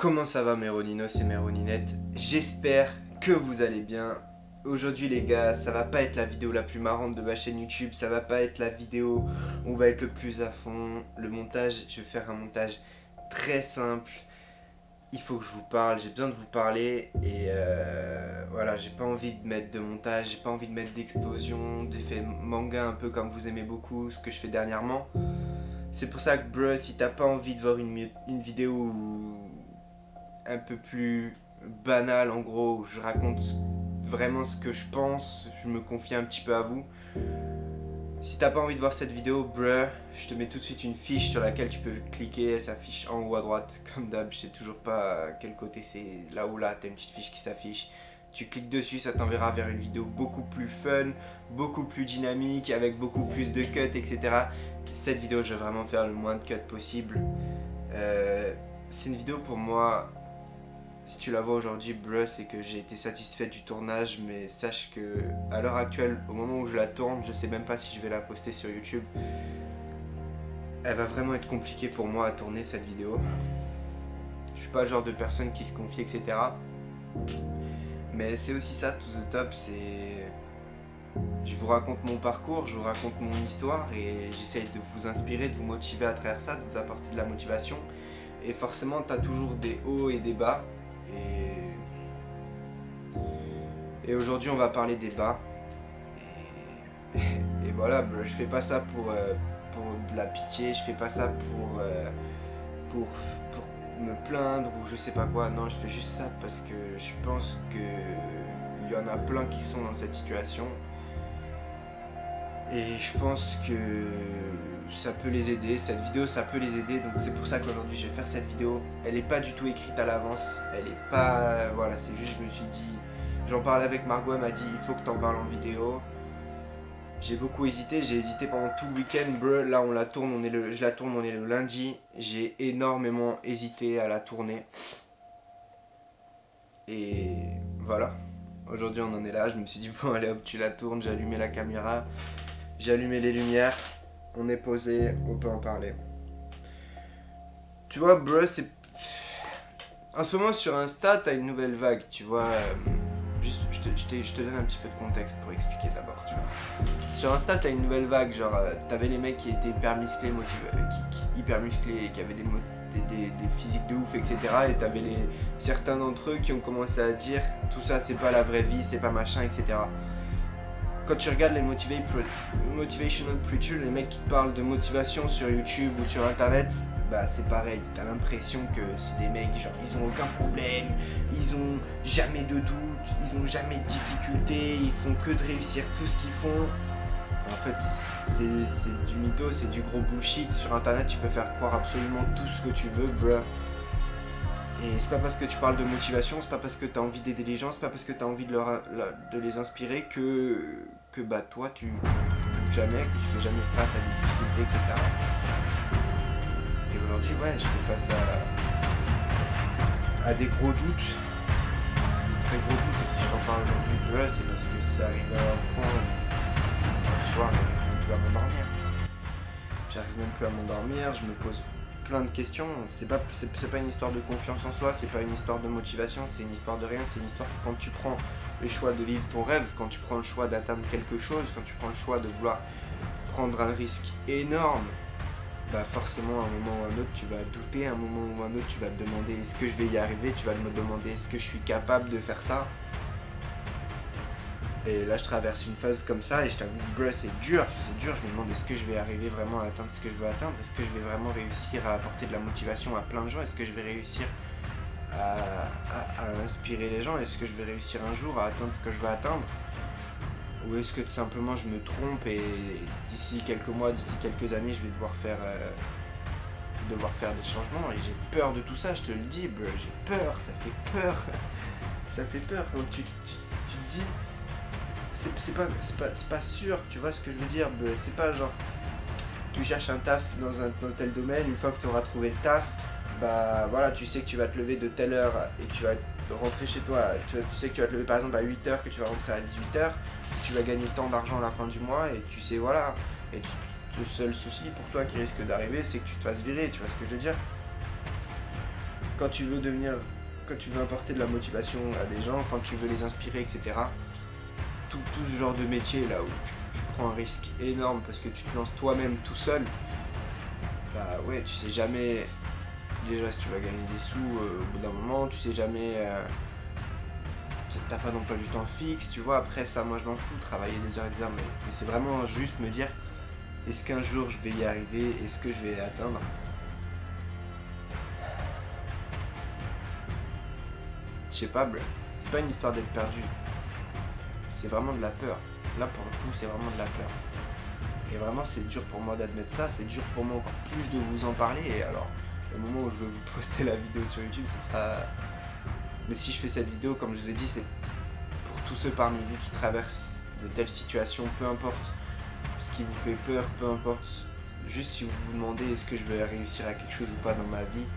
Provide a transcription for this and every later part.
Comment ça va mes Roninos et mes Roninettes? J'espère que vous allez bien. Aujourd'hui les gars, ça va pas être la vidéo la plus marrante de ma chaîne YouTube, ça va pas être la vidéo où on va être le plus à fond. Le montage, je vais faire un montage très simple. Il faut que je vous parle, j'ai besoin de vous parler et voilà, j'ai pas envie de mettre de montage, j'ai pas envie de mettre d'explosion, d'effets manga un peu comme vous aimez beaucoup, ce que je fais dernièrement. C'est pour ça que bro, si t'as pas envie de voir une vidéo un peu plus banale en gros, où je raconte vraiment ce que je pense, je me confie un petit peu à vous. Si t'as pas envie de voir cette vidéo, bruh, je te mets tout de suite une fiche sur laquelle tu peux cliquer, elle s'affiche en haut à droite, comme d'hab, je sais toujours pas à quel côté c'est, là ou là, t'as une petite fiche qui s'affiche. Tu cliques dessus, ça t'enverra vers une vidéo beaucoup plus fun, beaucoup plus dynamique, avec beaucoup plus de cuts, etc. Cette vidéo, je vais vraiment faire le moins de cuts possible. C'est une vidéo pour moi, si tu la vois aujourd'hui, bruh, c'est que j'ai été satisfait du tournage, mais sache que à l'heure actuelle, au moment où je la tourne, je sais même pas si je vais la poster sur YouTube. Elle va vraiment être compliquée pour moi à tourner cette vidéo. Je suis pas le genre de personne qui se confie, etc. Mais c'est aussi ça, to the top, c'est... Je vous raconte mon parcours, je vous raconte mon histoire et j'essaye de vous inspirer, de vous motiver à travers ça, de vous apporter de la motivation. Et forcément, t'as toujours des hauts et des bas. Et aujourd'hui, on va parler des bas. Et voilà, je fais pas ça pour de la pitié, je fais pas ça pour me plaindre ou je sais pas quoi. Non, je fais juste ça parce que je pense qu'il y en a plein qui sont dans cette situation. Et je pense que ça peut les aider, cette vidéo ça peut les aider, donc c'est pour ça qu'aujourd'hui je vais faire cette vidéo. Elle est pas du tout écrite à l'avance, elle est pas... Voilà, c'est juste je me suis dit... J'en parlais avec Margot, elle m'a dit il faut que t'en parles en vidéo. J'ai beaucoup hésité, j'ai hésité pendant tout le week-end, bro. Là on la tourne, je la tourne, on est le lundi. J'ai énormément hésité à la tourner. Et voilà, aujourd'hui on en est là, je me suis dit bon allez hop tu la tournes, j'ai allumé la caméra. J'ai allumé les lumières, on est posé, on peut en parler. Tu vois, bro, c'est... En ce moment, sur Insta, t'as une nouvelle vague, tu vois. Juste, je te donne un petit peu de contexte pour expliquer d'abord, tu vois. Sur Insta, t'as une nouvelle vague, genre, t'avais les mecs qui étaient hyper musclés, hyper musclés, qui avaient des physiques de ouf, etc. Et t'avais certains d'entre eux qui ont commencé à dire, tout ça, c'est pas la vraie vie, c'est pas machin, etc. Quand tu regardes les motivational preachers, les mecs qui te parlent de motivation sur YouTube ou sur internet, bah c'est pareil, t'as l'impression que c'est des mecs genre ils ont aucun problème, ils ont jamais de doute, ils ont jamais de difficultés, ils font que de réussir tout ce qu'ils font. En fait c'est du mytho, c'est du gros bullshit. Sur internet tu peux faire croire absolument tout ce que tu veux, bruh. Et c'est pas parce que tu parles de motivation, c'est pas parce que tu as envie d'aider les gens, c'est pas parce que tu as envie de les inspirer que bah toi tu doutes jamais, que tu fais jamais face à des difficultés, etc. Et aujourd'hui ouais, je fais face à des gros doutes, de très gros doutes. Et si je t'en parle aujourd'hui, c'est parce que ça arrive à un point où le soir j'arrive même plus à m'endormir. J'arrive même plus à m'endormir, je me pose plein de questions. C'est pas une histoire de confiance en soi, c'est pas une histoire de motivation, c'est une histoire de rien, c'est une histoire que quand tu prends le choix de vivre ton rêve, quand tu prends le choix d'atteindre quelque chose, quand tu prends le choix de vouloir prendre un risque énorme, bah forcément à un moment ou à un autre tu vas douter, à un moment ou à un autre tu vas te demander est-ce que je vais y arriver, tu vas me demander est-ce que je suis capable de faire ça. Et là je traverse une phase comme ça et je t'avoue que c'est dur, je me demande est-ce que je vais arriver vraiment à atteindre ce que je veux atteindre, est-ce que je vais vraiment réussir à apporter de la motivation à plein de gens, est-ce que je vais réussir à inspirer les gens, est-ce que je vais réussir un jour à atteindre ce que je veux atteindre, ou est-ce que tout simplement je me trompe et d'ici quelques mois, d'ici quelques années je vais devoir faire des changements. Et j'ai peur de tout ça, je te le dis, bro, j'ai peur, ça fait peur, ça fait peur quand tu te dis c'est pas sûr, tu vois ce que je veux dire, c'est pas genre tu cherches un taf dans tel domaine, une fois que tu auras trouvé le taf, bah voilà, tu sais que tu vas te lever de telle heure et que tu vas rentrer chez toi, tu sais que tu vas te lever par exemple à 8h, que tu vas rentrer à 18h, tu vas gagner tant d'argent à la fin du mois et tu sais voilà, et le seul souci pour toi qui risque d'arriver c'est que tu te fasses virer, tu vois ce que je veux dire. quand tu veux apporter de la motivation à des gens, quand tu veux les inspirer, etc. Tout ce genre de métier là où tu prends un risque énorme parce que tu te lances toi-même tout seul, bah ouais, tu sais jamais déjà si tu vas gagner des sous au bout d'un moment, tu sais jamais, t'as pas d'emploi du temps fixe, tu vois. Après ça, moi je m'en fous, travailler des heures et des heures, mais c'est vraiment juste me dire, est-ce qu'un jour je vais y arriver, est-ce que je vais atteindre. Je sais pas, c'est pas une histoire d'être perdu, c'est vraiment de la peur. Là pour le coup, c'est vraiment de la peur. Et vraiment, c'est dur pour moi d'admettre ça, c'est dur pour moi encore plus de vous en parler. Et alors, le moment où je vais vous poster la vidéo sur YouTube, ce sera... Mais si je fais cette vidéo, comme je vous ai dit, c'est pour tous ceux parmi vous qui traversent de telles situations, peu importe ce qui vous fait peur, peu importe, juste si vous vous demandez est-ce que je vais réussir à quelque chose ou pas dans ma vie.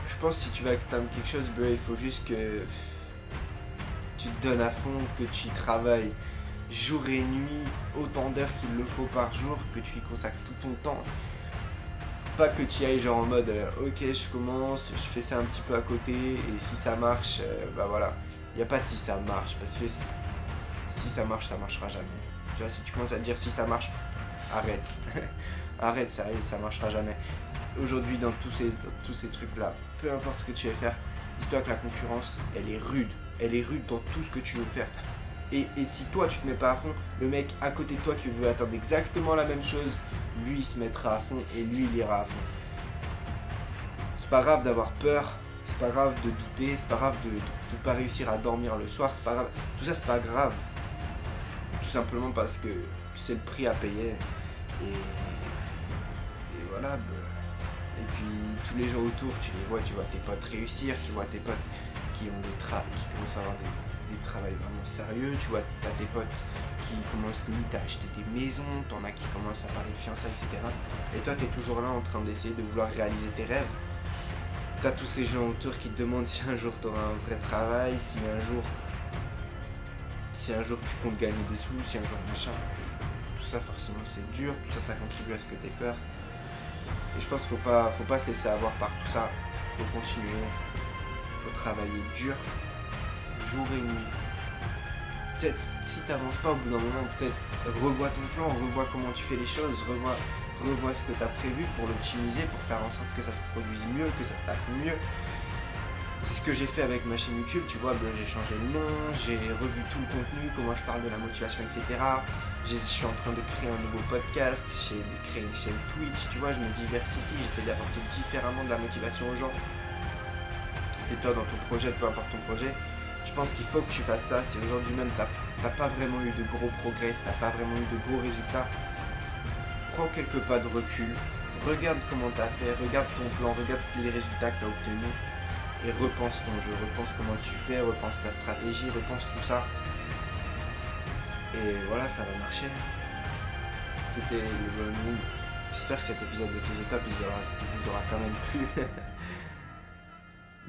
Je pense que si tu veux atteindre quelque chose, il faut juste que tu te donnes à fond, que tu y travailles jour et nuit, autant d'heures qu'il le faut par jour, que tu y consacres tout ton temps. Pas que tu y ailles genre en mode ok je commence, je fais ça un petit peu à côté et si ça marche, bah voilà. Il n'y a pas de si ça marche, parce que si ça marche, ça marchera jamais. Tu vois, si tu commences à te dire si ça marche, arrête. Arrête, sérieux, ça marchera jamais. Aujourd'hui dans tous ces trucs là, peu importe ce que tu veux faire, dis-toi que la concurrence, elle est rude. Elle est rude dans tout ce que tu veux faire. Et si toi tu te mets pas à fond, le mec à côté de toi qui veut atteindre exactement la même chose, lui il se mettra à fond et lui il ira à fond. C'est pas grave d'avoir peur, c'est pas grave de douter, c'est pas grave de pas réussir à dormir le soir, c'est pas grave. Tout ça c'est pas grave. Tout simplement parce que c'est le prix à payer. Et voilà. Et puis tous les gens autour, tu vois tes potes réussir, tu vois tes potes qui commencent à avoir des travails vraiment sérieux, tu vois, t'as tes potes qui commencent limite à acheter des maisons, t'en as qui commencent à parler de fiançailles, etc. Et toi, t'es toujours là en train d'essayer de vouloir réaliser tes rêves. T'as tous ces gens autour qui te demandent si un jour t'auras un vrai travail, si un jour tu comptes gagner des sous, si un jour machin. Tout ça, forcément, c'est dur, tout ça, ça contribue à ce que t'aies peur. Et je pense qu'il faut pas se laisser avoir par tout ça. Faut continuer, faut travailler dur, jour et nuit. Peut-être, si t'avances pas au bout d'un moment, peut-être revois ton plan, revois comment tu fais les choses, revois ce que t'as prévu pour l'optimiser, pour faire en sorte que ça se produise mieux, que ça se passe mieux. C'est ce que j'ai fait avec ma chaîne YouTube, tu vois, j'ai changé le nom, j'ai revu tout le contenu, comment je parle de la motivation, etc. Je suis en train de créer un nouveau podcast, j'ai créé une chaîne Twitch, tu vois, je me diversifie, j'essaie d'apporter différemment de la motivation aux gens. Et toi, dans ton projet, peu importe ton projet, je pense qu'il faut que tu fasses ça. Si aujourd'hui même t'as pas vraiment eu de gros progrès, si t'as pas vraiment eu de gros résultats, prends quelques pas de recul, regarde comment t'as fait, regarde ton plan, regarde les résultats que t'as obtenus et repense ton jeu, repense comment tu fais, repense ta stratégie, repense tout ça. Et voilà, ça va marcher. C'était le bon. J'espère que cet épisode de To The Top il vous aura quand même plu.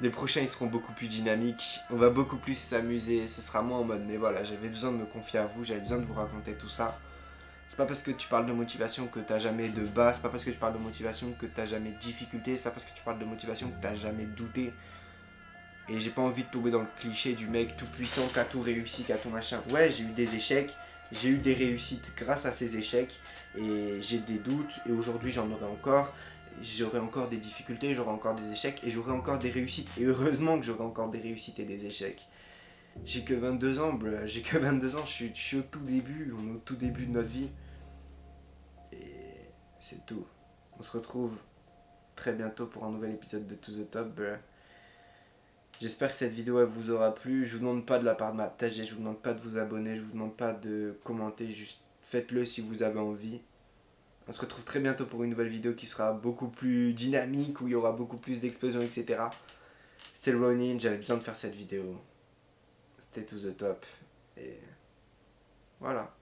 Les prochains ils seront beaucoup plus dynamiques, on va beaucoup plus s'amuser, ce sera moins en mode mais voilà, j'avais besoin de me confier à vous, j'avais besoin de vous raconter tout ça. C'est pas parce que tu parles de motivation que t'as jamais de bas, c'est pas parce que tu parles de motivation que t'as jamais de difficulté, c'est pas parce que tu parles de motivation que t'as jamais douté. Et j'ai pas envie de tomber dans le cliché du mec tout puissant qui a tout réussi, qui a tout machin. Ouais, j'ai eu des échecs, j'ai eu des réussites grâce à ces échecs, et j'ai des doutes, et aujourd'hui j'en aurai encore. J'aurai encore des difficultés, j'aurai encore des échecs et j'aurai encore des réussites. Et heureusement que j'aurai encore des réussites et des échecs. J'ai que 22 ans, j'ai que 22 ans, je suis au tout début, on est au tout début de notre vie. Et c'est tout. On se retrouve très bientôt pour un nouvel épisode de To The Top. J'espère que cette vidéo elle vous aura plu. Je vous demande pas de la part de ma tâche, je vous demande pas de vous abonner, je vous demande pas de commenter, juste faites-le si vous avez envie. On se retrouve très bientôt pour une nouvelle vidéo qui sera beaucoup plus dynamique, où il y aura beaucoup plus d'explosions, etc. C'est le Ronin, j'avais besoin de faire cette vidéo. C'était To The Top. Et voilà.